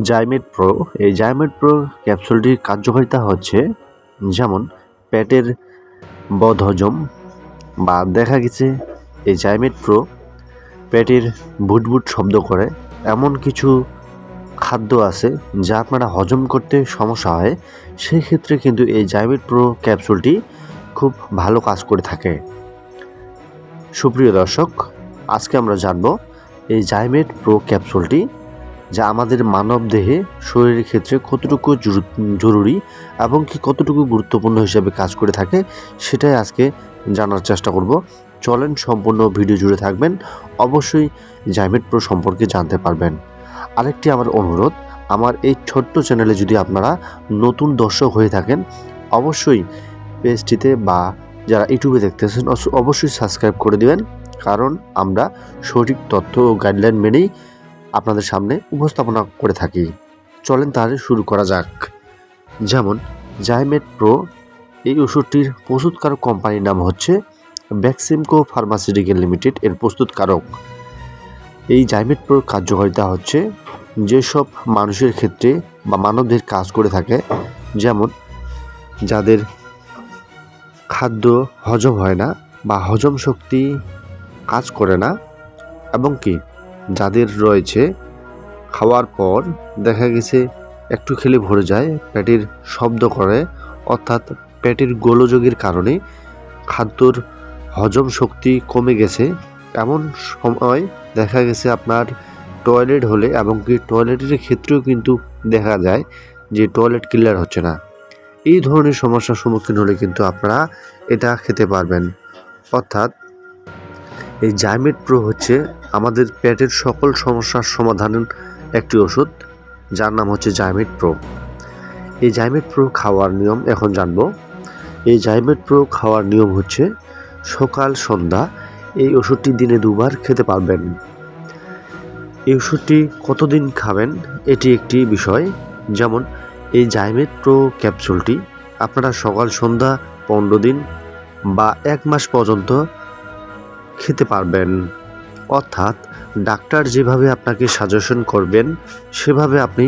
জাইমেট pro, এই জাইমেট pro ক্যাপসুলটির কার্যকারিতা হচ্ছে যেমন পেটের বদহজম বা দেখা গেছে এই জাইমেট প্রো পেটের বুটবুট শব্দ করে এমন কিছু খাদ্য আছে যা আপনারা হজম করতে সমস্যা হয়, সেই ক্ষেত্রে কিন্তু এই জাইমেট প্রো ক্যাপসুলটি খুব ভালো কাজ করে থাকে। সুপ্রিয় দর্শক, আজকে আমরা জানব এই জাইমেট প্রো ক্যাপসুলটি যা আমাদের মানব দেহে শরীরের ক্ষেত্রে কতটুকু জরুরি এবং কি কতটুকু গুরুত্বপূর্ণ হিসেবে কাজ করে থাকে সেটাই আজকে জানার চেষ্টা করব। চলেন সম্পূর্ণ ভিডিও জুড়ে থাকবেন, অবশ্যই জাইমেট প্রো সম্পর্কে জানতে পারবেন। আরেকটি আমার অনুরোধ, আমার এই ছোট্ট চ্যানেলে যদি আপনারা নতুন দর্শক হয়ে থাকেন অবশ্যই পেজটিতে বা যারা ইউটিউবে দেখতেছেন অবশ্যই সাবস্ক্রাইব করে দিবেন, কারণ আমরা সঠিক তথ্য ও গাইডলাইন মেনেই আপনাদের সামনে উপস্থাপনা করে থাকি। চলেন তাহলে শুরু করা যাক। যেমন জাইমেট প্রো এই ওষুধটির প্রস্তুতকারক কোম্পানির নাম হচ্ছে বেক্সিমকো ফার্মাসিউটিক্যাল লিমিটেড এর প্রস্তুতকারক। এই জাইমেট প্রোর কার্যকারিতা হচ্ছে যেসব মানুষের ক্ষেত্রে বা মানবদের কাজ করে থাকে, যেমন যাদের খাদ্য হজম হয় না বা হজম শক্তি কাজ করে না, এবং কি যাদের রয়েছে খাওয়ার পর দেখা গেছে একটু খেলে ভরে যায়, পেটের শব্দ করে, অর্থাৎ পেটের গোলযোগের কারণে খাদ্যর হজম শক্তি কমে গেছে, এমন সময় দেখা গেছে আপনার টয়লেট হলে এবং কি টয়লেটের ক্ষেত্রেও কিন্তু দেখা যায় যে টয়লেট ক্লিয়ার হচ্ছে না। এই ধরনের সমস্যার সম্মুখীন হলে কিন্তু আপনারা এটা খেতে পারবেন। অর্থাৎ এই জাইমেট প্রো হচ্ছে আমাদের পেটের সকল সমস্যার সমাধানের একটি ওষুধ, যার নাম হচ্ছে জাইমেট প্রো। এই জাইমেট প্রো খাওয়ার নিয়ম এখন জানবো। এই জাইমেট প্রো খাওয়ার নিয়ম হচ্ছে সকাল সন্ধ্যা এই ওষুধটি দিনে 2 বার খেতে পারবেন। এই ওষুধটি কতদিন খাবেন এটি একটি বিষয়। যেমন এই জাইমেট প্রো ক্যাপসুলটি আপনারা সকাল সন্ধ্যা 15 দিন বা 1 মাস পর্যন্ত খেতে পারবেন। অর্থাৎ ডাক্তার যেভাবে আপনাকে সাজেশন করবেন সেভাবে আপনি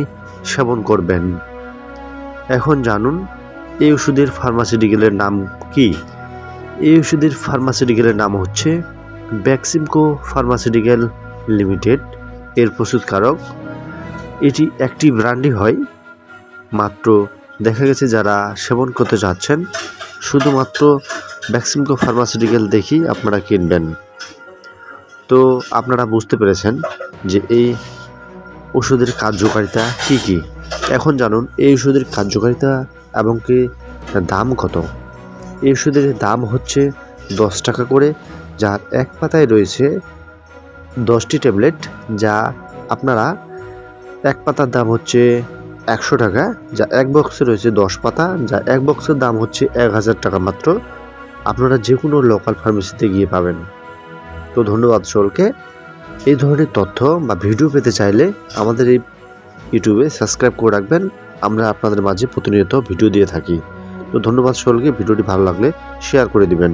সেবন করবেন। এখন জানুন এই ওষুধের ফার্মাসিউটিক্যালের নাম কি। এই ওষুধের ফার্মাসিউটিক্যালের নাম হচ্ছে বেক্সিমকো ফার্মাসিউটিক্যাল লিমিটেড এর প্রস্তুতকারক। এটি একটি ব্র্যান্ডই হয়, মাত্র দেখা গেছে যারা সেবন করতে যাচ্ছেন শুধুমাত্র বেক্সিমকো ফার্মাসিউটিক্যাল দেখেই আপনারা কিনবেন। তো আপনারা বুঝতে পেরেছেন যে এই ওষুধের কার্যকারিতা কি কি। এখন জানুন এই ওষুধের কার্যকারিতা এবং কি দাম কত। এই ওষুধের দাম হচ্ছে 10 টাকা করে, যার এক পাতায় রয়েছে 10টি ট্যাবলেট, যা আপনারা এক পাতার দাম হচ্ছে 100 টাকা, যা এক বক্সে রয়েছে 10 পাতা, যা এক বক্সের দাম হচ্ছে 1000 টাকা মাত্র। আপনারা যে কোনো লোকাল ফার্মেসিতে গিয়ে পাবেন। তো ধন্যবাদ সকলকে। এই ধরনের তথ্য বা ভিডিও পেতে চাইলে আমাদের এই ইউটিউবে সাবস্ক্রাইব করে রাখবেন, আমরা আপনাদের মাঝে প্রতিনিয়ত ভিডিও দিয়ে থাকি। তো ধন্যবাদ সকলকে, ভিডিওটি ভালো লাগলে শেয়ার করে দিবেন।